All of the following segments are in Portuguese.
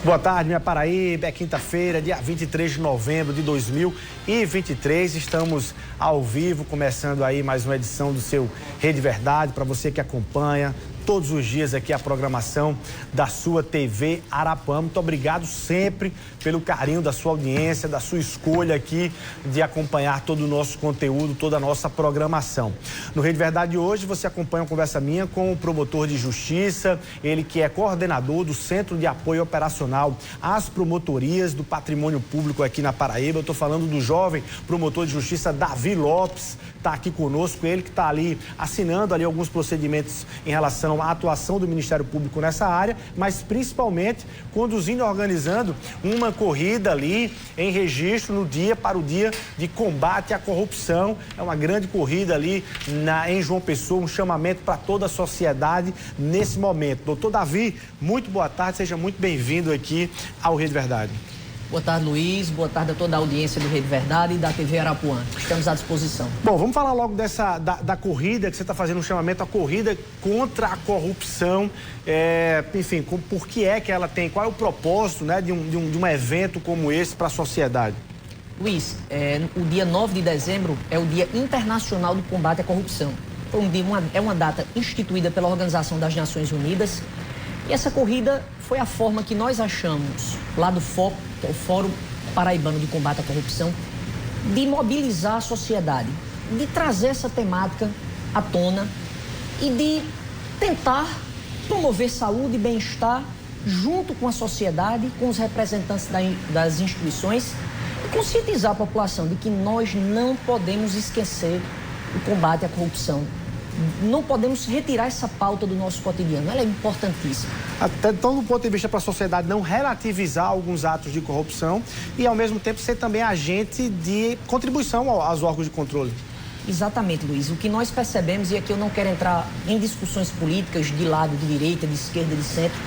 Boa tarde, minha Paraíba. É quinta-feira, dia 23 de novembro de 2023. Estamos ao vivo, começando aí mais uma edição do seu Rede Verdade, para você que acompanha todos os dias aqui a programação da sua TV Arapuã. Muito obrigado sempre pelo carinho da sua audiência, da sua escolha aqui de acompanhar todo o nosso conteúdo, toda a nossa programação. No Rede Verdade hoje você acompanha uma conversa minha com o promotor de justiça, ele que é coordenador do Centro de Apoio Operacional às Promotorias do Patrimônio Público aqui na Paraíba. Eu estou falando do jovem promotor de justiça Davi Lopes, está aqui conosco, ele que está ali assinando ali alguns procedimentos em relação à atuação do Ministério Público nessa área, mas principalmente conduzindo e organizando uma corrida ali em registro no dia para o dia de combate à corrupção. É uma grande corrida ali em João Pessoa, um chamamento para toda a sociedade nesse momento. Doutor Davi, muito boa tarde, seja muito bem-vindo aqui ao Rede Verdade. Boa tarde, Luiz. Boa tarde a toda a audiência do Rede Verdade e da TV Arapuã. Estamos à disposição. Bom, vamos falar logo da corrida que você está fazendo um chamamento, a corrida contra a corrupção. Enfim, por que é que ela tem, qual é o propósito, né, de um evento como esse para a sociedade? Luiz, o dia 9 de dezembro é o Dia Internacional do Combate à Corrupção. É uma data instituída pela Organização das Nações Unidas. E essa corrida foi a forma que nós achamos, lá do FOP, que é o Fórum Paraibano de Combate à Corrupção, de mobilizar a sociedade, de trazer essa temática à tona e de tentar promover saúde e bem-estar junto com a sociedade, com os representantes das instituições e conscientizar a população de que nós não podemos esquecer o combate à corrupção. Não podemos retirar essa pauta do nosso cotidiano, ela é importantíssima. Até então, do ponto de vista para a sociedade não relativizar alguns atos de corrupção e, ao mesmo tempo, ser também agente de contribuição aos órgãos de controle. Exatamente, Luiz. O que nós percebemos, e aqui eu não quero entrar em discussões políticas de lado, de direita, de esquerda, de centro,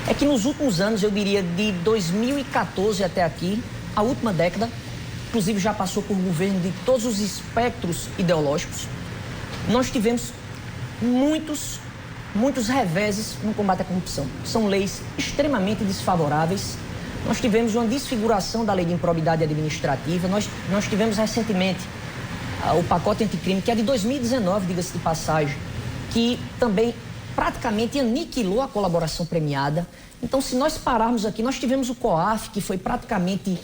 é que nos últimos anos, eu diria de 2014 até aqui, a última década, inclusive já passou por governo de todos os espectros ideológicos, nós tivemos muitos reveses no combate à corrupção. São leis extremamente desfavoráveis. Nós tivemos uma desfiguração da lei de improbidade administrativa. Nós tivemos recentemente o pacote anticrime, que é de 2019, diga-se de passagem, que também praticamente aniquilou a colaboração premiada. Então, se nós pararmos aqui, nós tivemos o COAF, que foi praticamente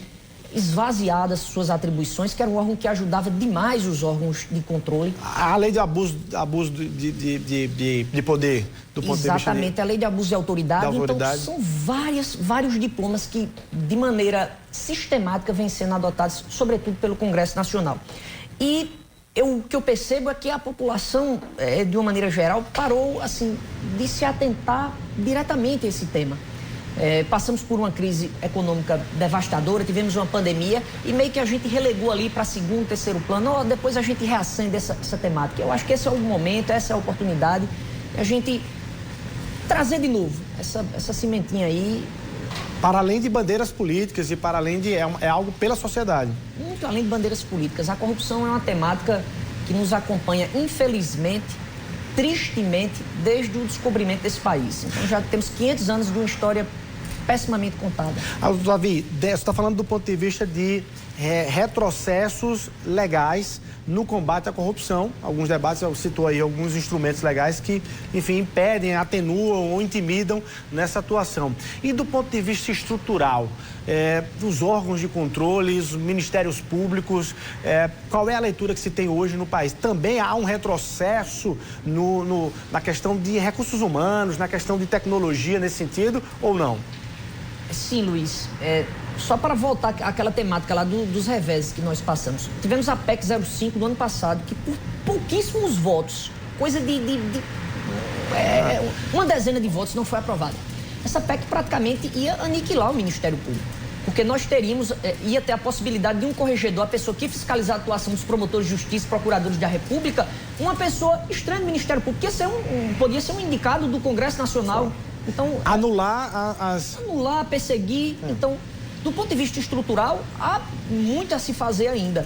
esvaziadas suas atribuições, que era um órgão que ajudava demais os órgãos de controle. A lei de abuso de poder, do ponto de vista... Exatamente, a lei de abuso de autoridade. Então, são vários diplomas que, de maneira sistemática, vêm sendo adotados, sobretudo pelo Congresso Nacional. E o que eu percebo é que a população, de uma maneira geral, parou, assim, de se atentar diretamente a esse tema. Passamos por uma crise econômica devastadora, tivemos uma pandemia e meio que a gente relegou ali para segundo, terceiro plano. Depois a gente reacende essa temática. Eu acho que esse é o momento, essa é a oportunidade de a gente trazer de novo essa cimentinha aí. Para além de bandeiras políticas e para além de... É algo pela sociedade. Muito além de bandeiras políticas. A corrupção é uma temática que nos acompanha, infelizmente, tristemente, desde o descobrimento desse país. Então já temos 500 anos de uma história pessimamente contada. Davi, você está falando do ponto de vista de retrocessos legais no combate à corrupção. Alguns debates, eu citou aí alguns instrumentos legais que, enfim, impedem, atenuam ou intimidam nessa atuação. E do ponto de vista estrutural, dos órgãos de controle, os ministérios públicos, qual é a leitura que se tem hoje no país? Também há um retrocesso na questão de recursos humanos, na questão de tecnologia nesse sentido, ou não? Sim, Luiz. Só para voltar àquela temática lá dos reveses que nós passamos. Tivemos a PEC 05 do ano passado, que por pouquíssimos votos, coisa de uma dezena de votos, não foi aprovada. Essa PEC praticamente ia aniquilar o Ministério Público, porque nós ia ter a possibilidade de um corregedor, a pessoa que fiscalizar a atuação dos promotores de justiça, procuradores da República, uma pessoa estranha do Ministério Público, que podia ser um indicado do Congresso Nacional. Então, anular, perseguir. Então, do ponto de vista estrutural, há muito a se fazer ainda.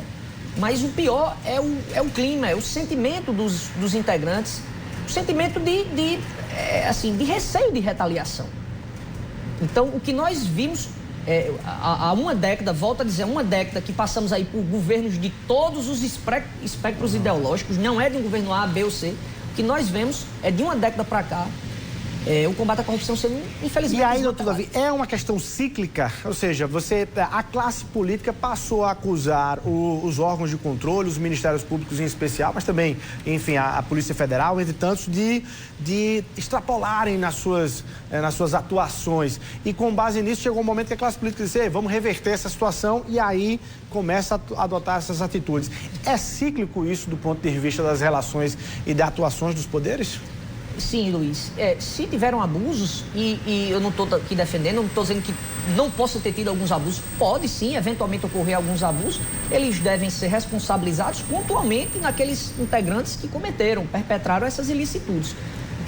Mas o pior é o clima, é o sentimento dos integrantes, o sentimento de receio de retaliação. Então, o que nós vimos há uma década, volto a dizer, uma década que passamos aí por governos de todos os espectros ideológicos, não é de um governo A, B ou C. O que nós vemos é de uma década para cá, o combate à corrupção sendo, infelizmente... E aí, doutor Davi, é uma questão cíclica? Ou seja, a classe política passou a acusar os órgãos de controle, os ministérios públicos em especial, mas também, enfim, a Polícia Federal, entre tantos, de extrapolarem nas suas atuações. E com base nisso, chegou um momento que a classe política disse, vamos reverter essa situação, e aí começa a adotar essas atitudes. É cíclico isso do ponto de vista das relações e das atuações dos poderes? Sim, Luiz. Se tiveram abusos, e eu não estou aqui defendendo, não estou dizendo que não possa ter tido alguns abusos, pode sim, eventualmente ocorrer alguns abusos, eles devem ser responsabilizados pontualmente naqueles integrantes que perpetraram essas ilicitudes. O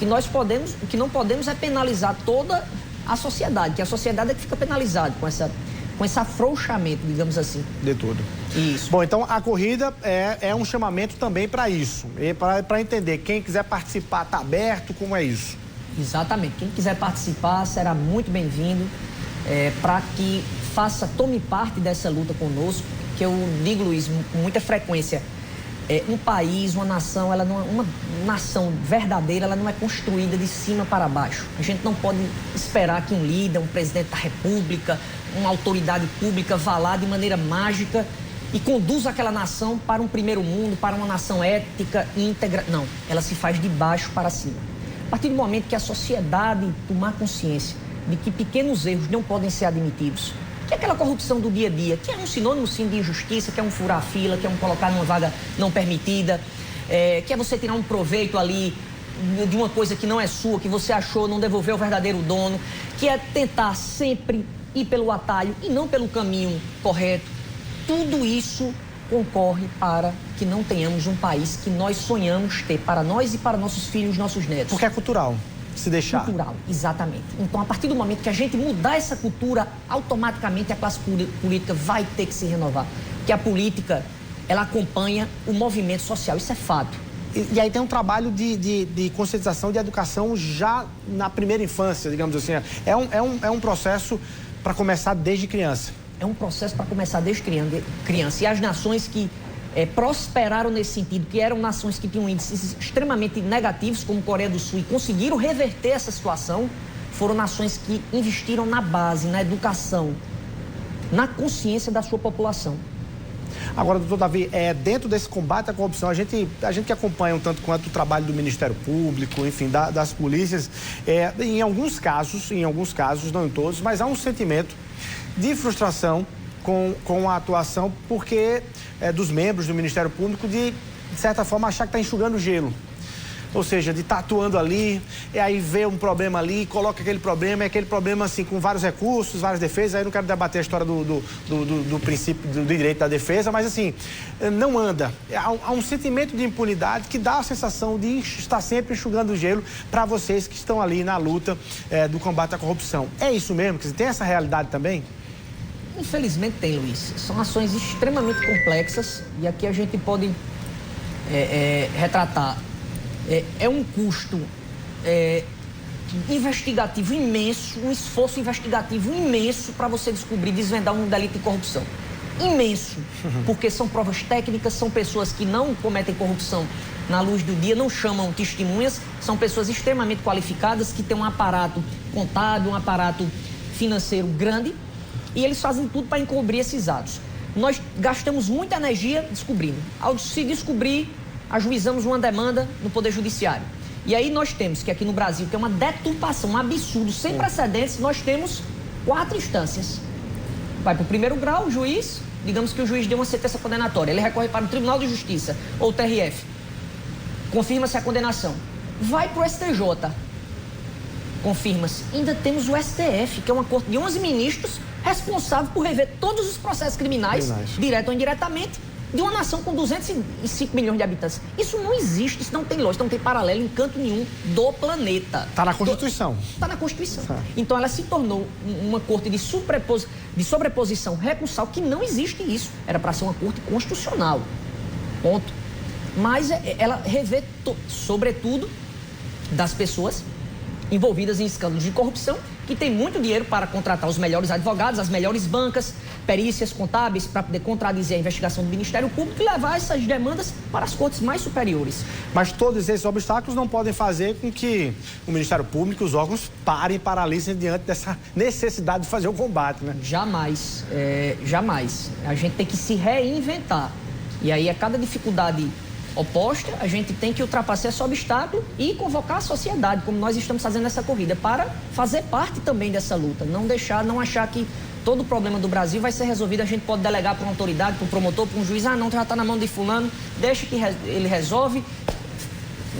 que não podemos é penalizar toda a sociedade, que a sociedade é que fica penalizada com esse afrouxamento, digamos assim. De tudo. Isso. Bom, então a corrida é um chamamento também para isso, para entender, quem quiser participar está aberto, como é isso? Exatamente, quem quiser participar será muito bem-vindo, para que tome parte dessa luta conosco, que eu digo, Luiz, com muita frequência, um país, uma nação, uma nação verdadeira, ela não é construída de cima para baixo. A gente não pode esperar que um líder, um presidente da República, uma autoridade pública vá lá de maneira mágica e conduza aquela nação para um primeiro mundo, para uma nação ética, íntegra. Não, ela se faz de baixo para cima. A partir do momento que a sociedade tomar consciência de que pequenos erros não podem ser admitidos, que é aquela corrupção do dia a dia, que é um sinônimo, sim, de injustiça, que é um furar a fila, que é um colocar numa vaga não permitida, que é você tirar um proveito ali de uma coisa que não é sua, que você achou, não devolver ao verdadeiro dono, que é tentar sempre ir pelo atalho e não pelo caminho correto. Tudo isso concorre para que não tenhamos um país que nós sonhamos ter para nós e para nossos filhos, nossos netos. Porque é cultural. Se deixar. Cultural, exatamente. Então, a partir do momento que a gente mudar essa cultura, automaticamente a classe política vai ter que se renovar. Porque a política, ela acompanha o movimento social, isso é fato. E aí tem um trabalho de conscientização, de educação já na primeira infância, digamos assim. É um processo para começar desde criança. É um processo para começar desde criança. E as nações que prosperaram nesse sentido, que eram nações que tinham índices extremamente negativos, como Coreia do Sul, e conseguiram reverter essa situação, foram nações que investiram na base, na educação, na consciência da sua população. Agora, doutor Davi, dentro desse combate à corrupção, a gente que acompanha um tanto quanto o trabalho do Ministério Público, enfim, das polícias, em alguns casos, não em todos, mas há um sentimento de frustração com a atuação, porque dos membros do Ministério Público de certa forma, achar que está enxugando gelo. Ou seja, de estar atuando ali, e aí vê um problema ali, coloca aquele problema, e aquele problema assim, com vários recursos, várias defesas. Aí não quero debater a história do princípio do direito da defesa, mas assim, não anda. Há um sentimento de impunidade que dá a sensação de estar sempre enxugando gelo para vocês que estão ali na luta do combate à corrupção. É isso mesmo? Quer dizer, tem essa realidade também? Infelizmente tem, Luiz. São ações extremamente complexas e aqui a gente pode retratar. É um custo investigativo imenso, um esforço investigativo imenso para você descobrir, desvendar um delito de corrupção. Imenso, porque são provas técnicas, são pessoas que não cometem corrupção na luz do dia, não chamam testemunhas, são pessoas extremamente qualificadas que têm um aparato contábil, um aparato financeiro grande e eles fazem tudo para encobrir esses atos. Nós gastamos muita energia descobrindo. Ao se descobrir, ajuizamos uma demanda no Poder Judiciário. E aí nós temos que aqui no Brasil, que é uma deturpação, um absurdo, sem precedentes, nós temos 4 instâncias. Vai para o primeiro grau, o juiz, digamos que o juiz deu uma sentença condenatória, ele recorre para o Tribunal de Justiça, ou o TRF, confirma-se a condenação. Vai para o STJ, confirma-se. Ainda temos o STF, que é uma corte de 11 ministros, responsável por rever todos os processos criminais, direto ou indiretamente, de uma nação com 205 milhões de habitantes. Isso não existe, isso não tem lógica, não tem paralelo em canto nenhum do planeta. Está na Constituição. Está na Constituição. Então ela se tornou uma corte de sobreposição recursal, que não existe isso. Era para ser uma corte constitucional. Ponto. Mas ela revê, sobretudo, das pessoas envolvidas em escândalos de corrupção que tem muito dinheiro para contratar os melhores advogados, as melhores bancas, perícias contábeis, para poder contradizer a investigação do Ministério Público e levar essas demandas para as cortes mais superiores. Mas todos esses obstáculos não podem fazer com que o Ministério Público e os órgãos parem e paralisem diante dessa necessidade de fazer o combate, né? Jamais, jamais. A gente tem que se reinventar. E aí, a cada dificuldade oposta, a gente tem que ultrapassar esse obstáculo e convocar a sociedade, como nós estamos fazendo essa corrida, para fazer parte também dessa luta. Não achar que todo o problema do Brasil vai ser resolvido, a gente pode delegar para uma autoridade, para um promotor, para um juiz, não, já está na mão de fulano, deixa que ele resolve,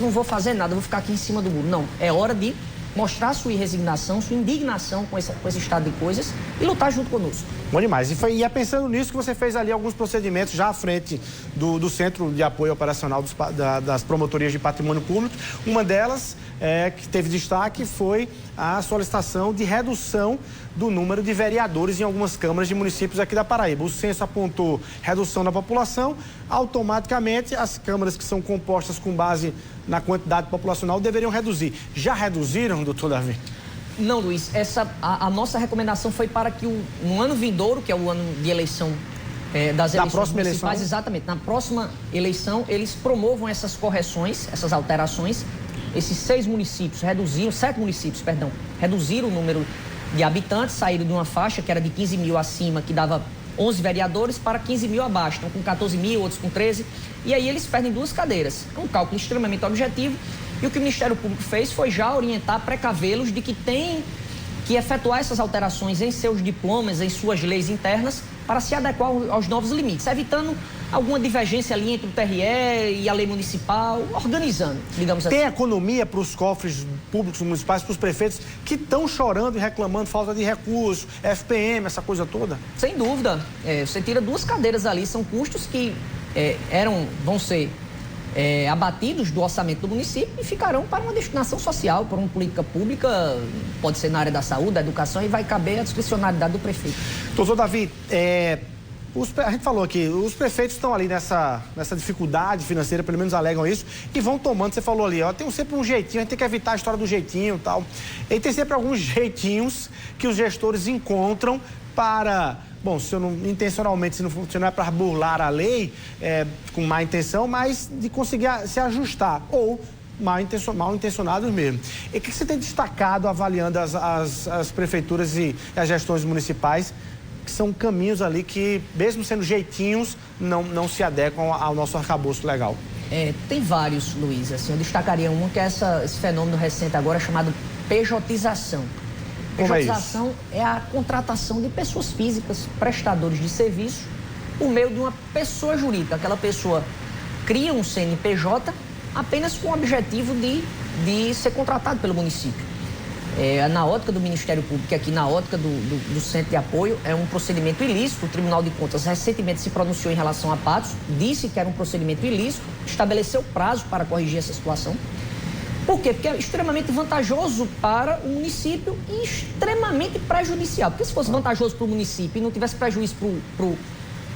não vou fazer nada, vou ficar aqui em cima do muro. Não, é hora de mostrar sua resignação, sua indignação com esse estado de coisas e lutar junto conosco. Bom demais. E é pensando nisso que você fez ali alguns procedimentos já à frente do Centro de Apoio Operacional das Promotorias de Patrimônio Público. Uma delas, que teve destaque, foi a solicitação de redução do número de vereadores em algumas câmaras de municípios aqui da Paraíba. O censo apontou redução da população, automaticamente as câmaras que são compostas com base na quantidade populacional deveriam reduzir. Já reduziram, doutor Davi? Não, Luiz, a nossa recomendação foi para que no ano vindouro, que é o ano de eleição das eleições municipais, exatamente, na próxima eleição, eles promovam essas correções, essas alterações. Esses 7 municípios reduziram o número de habitantes, saíram de uma faixa que era de 15 mil acima, que dava 11 vereadores, para 15 mil abaixo, então com 14 mil, outros com 13, e aí eles perdem 2 cadeiras. É um cálculo extremamente objetivo, e o que o Ministério Público fez foi já orientar, precavê-los de que tem que efetuar essas alterações em seus diplomas, em suas leis internas, para se adequar aos novos limites, evitando alguma divergência ali entre o TRE e a lei municipal, organizando, digamos assim. Tem economia para os cofres públicos municipais, para os prefeitos que estão chorando e reclamando falta de recursos, FPM, essa coisa toda? Sem dúvida. Você tira 2 cadeiras ali, são custos que vão ser abatidos do orçamento do município e ficarão para uma destinação social, para uma política pública, pode ser na área da saúde, da educação, e vai caber a discricionariedade do prefeito. Doutor Davi, a gente falou aqui, os prefeitos estão ali nessa dificuldade financeira, pelo menos alegam isso, e vão tomando, você falou ali, tem sempre um jeitinho, a gente tem que evitar a história do jeitinho e tal. E tem sempre alguns jeitinhos que os gestores encontram para... Bom, se intencionalmente, se não é para burlar a lei, com má intenção, mas de conseguir se ajustar, ou mal intencionados mesmo. E o que você tem destacado avaliando as prefeituras e as gestões municipais, que são caminhos ali que, mesmo sendo jeitinhos, não se adequam ao nosso arcabouço legal? Tem vários, Luiz. Assim, eu destacaria um que é esse fenômeno recente agora chamado pejotização. Pejotização é a contratação de pessoas físicas, prestadores de serviço, por meio de uma pessoa jurídica. Aquela pessoa cria um CNPJ apenas com o objetivo de ser contratado pelo município. Na ótica do Ministério Público, aqui na ótica do Centro de Apoio, é um procedimento ilícito. O Tribunal de Contas recentemente se pronunciou em relação a Patos, disse que era um procedimento ilícito, estabeleceu prazo para corrigir essa situação. Por quê? Porque é extremamente vantajoso para o município e extremamente prejudicial. Porque se fosse vantajoso para o município e não tivesse prejuízo para o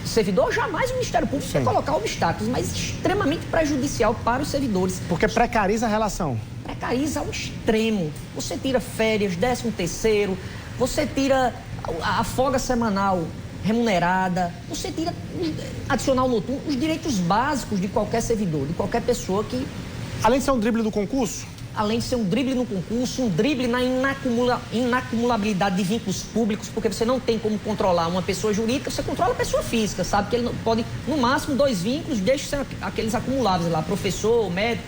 servidor, jamais o Ministério Público ia colocar obstáculos, mas extremamente prejudicial para os servidores. Porque precariza a relação. Precariza ao extremo. Você tira férias, 13º, você tira a folga semanal remunerada, você tira adicional noturno, os direitos básicos de qualquer servidor, de qualquer pessoa que... Além de ser um drible do concurso? Além de ser um drible no concurso, um drible na inacumulabilidade de vínculos públicos, porque você não tem como controlar uma pessoa jurídica, você controla a pessoa física, sabe? Que ele pode, no máximo, 2 vínculos, deixa ser aqueles acumuláveis lá, professor, médico,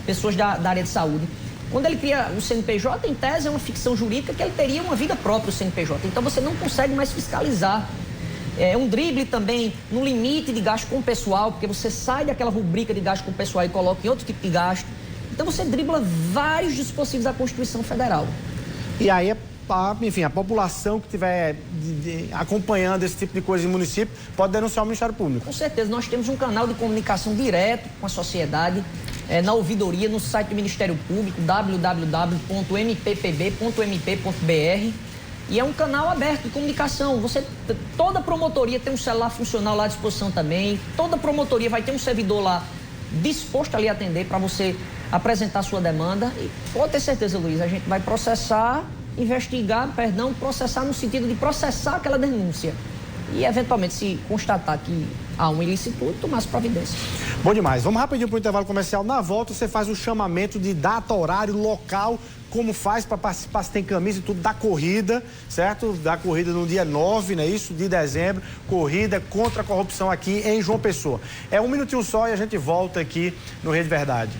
pessoas da área de saúde. Quando ele cria o CNPJ, em tese, é uma ficção jurídica que ele teria uma vida própria, o CNPJ. Então, você não consegue mais fiscalizar. É um drible também no limite de gasto com o pessoal, porque você sai daquela rubrica de gasto com o pessoal e coloca em outro tipo de gasto. Então você dribla vários dispositivos da Constituição Federal. E aí, enfim, a população que estiver acompanhando esse tipo de coisa em município pode denunciar o Ministério Público. Com certeza, nós temos um canal de comunicação direto com a sociedade, na ouvidoria, no site do Ministério Público, www.mppb.mp.br. E é um canal aberto de comunicação. Toda promotoria tem um celular funcional lá à disposição também. Toda promotoria vai ter um servidor lá disposto a lhe atender para você apresentar sua demanda. E pode ter certeza, Luiz, a gente vai processar investigar, processar no sentido de processar aquela denúncia. E, eventualmente, se constatar que há uma ilicitude, tomar as providências. Bom demais. Vamos rapidinho para o intervalo comercial. Na volta, você faz o chamamento de data, horário, local, como faz para participar, se tem camisa e tudo da corrida, certo? Da corrida no dia 9, não é isso? De dezembro, corrida contra a corrupção aqui em João Pessoa. É um minutinho só e a gente volta aqui no Rede Verdade.